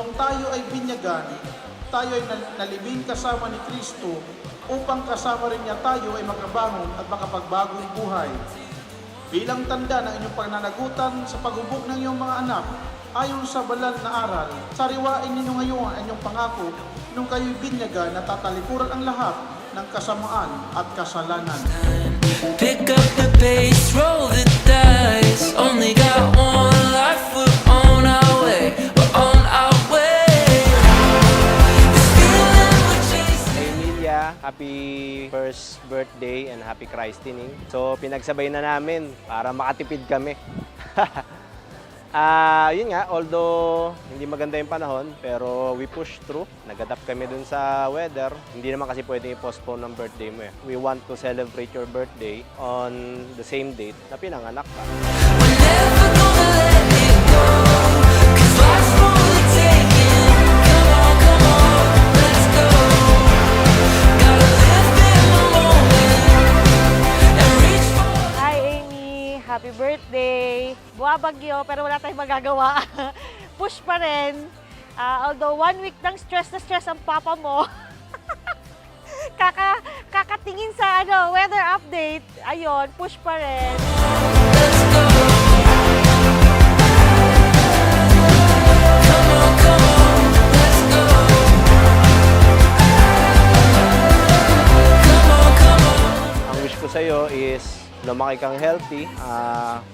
Noong tayo ay binyagan, tayo ay nalibing kasama ni Kristo upang kasama rin niya tayo ay makabangon at makapagbagong buhay. Bilang tanda ng inyong pananagutan sa paghubog ng iyong mga anak, ayon sa banal na aral, sariwain ninyo ngayon ang inyong pangako nung kayo'y binyagan na tatalikuran ang lahat ng kasamaan at kasalanan. Pick up the pace, roll the dice. Only got one life, we're on our way. We're on our way. This feeling we're chasing. Hey Emilia, happy first birthday and happy christening. So pinagsabay na namin para makatipid kami. Yun nga, although hindi maganda yung panahon, pero we push through. Nag-adapt kami dun sa weather. Hindi naman kasi pwedeng i-postpone ng birthday mo eh. We want to celebrate your birthday on the same date na pinanganak ka. We're never gonna let it go. 'Cause life's for the taking. Come on, let's go. Gotta live in the moment and reach for. Hi Amy! Happy birthday! Buwabagyo pero wala tayong magagawa. Push pa rin. Although 1 week ng stress na stress ang papa mo. Kakatingin sa weather update. Ayun, push pa rin. Let's go. Come on, let's go. Come on. Ang wish ko sa'yo is lumaki kang healthy,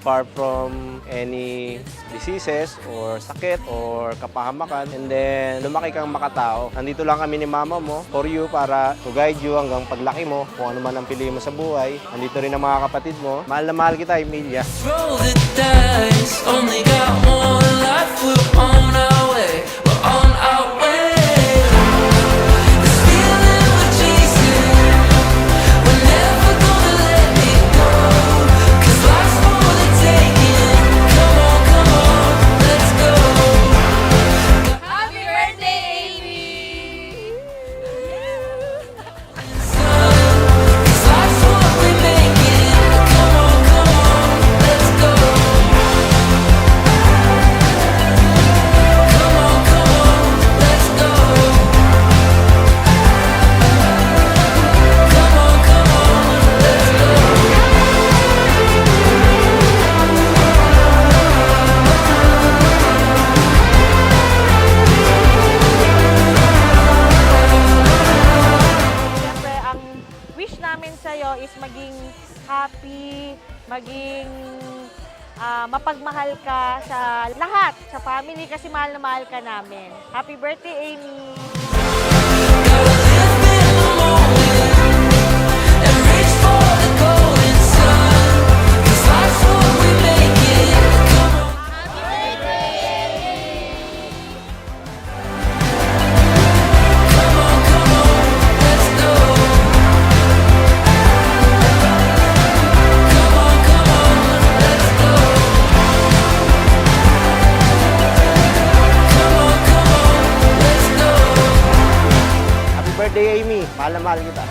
far from any diseases or sakit or kapahamakan, and then lumaki kang makatao. Nandito lang kami ni mama mo for you para to guide you hanggang paglaki mo, kung ano man ang piliin mo sa buhay. Nandito rin ang mga kapatid mo. Mahal na mahal kita, Emilia. Roll the dice. Only got one life, we're on our way. We're on our way. This feeling we're chasing. We're never gonna let it go. 'Cause life's for the taking. Come on, let's go. Happy birthday, Amy! 'Cause life's what we make it. Come on, let's go. Come on, let's go. Come on, let's go. Siyempre, ang wish namin sa'yo is maging happy, maging mapagmahal ka sa lahat, sa family, kasi mahal na mahal ka namin. Happy birthday, Amy! And reach for the golden sun. 'Cause life's what we make it. Come on. Come on, let's go. Come on, let's go. Come on, let's go. Happy birthday, Amy. Mahal na mahal kita.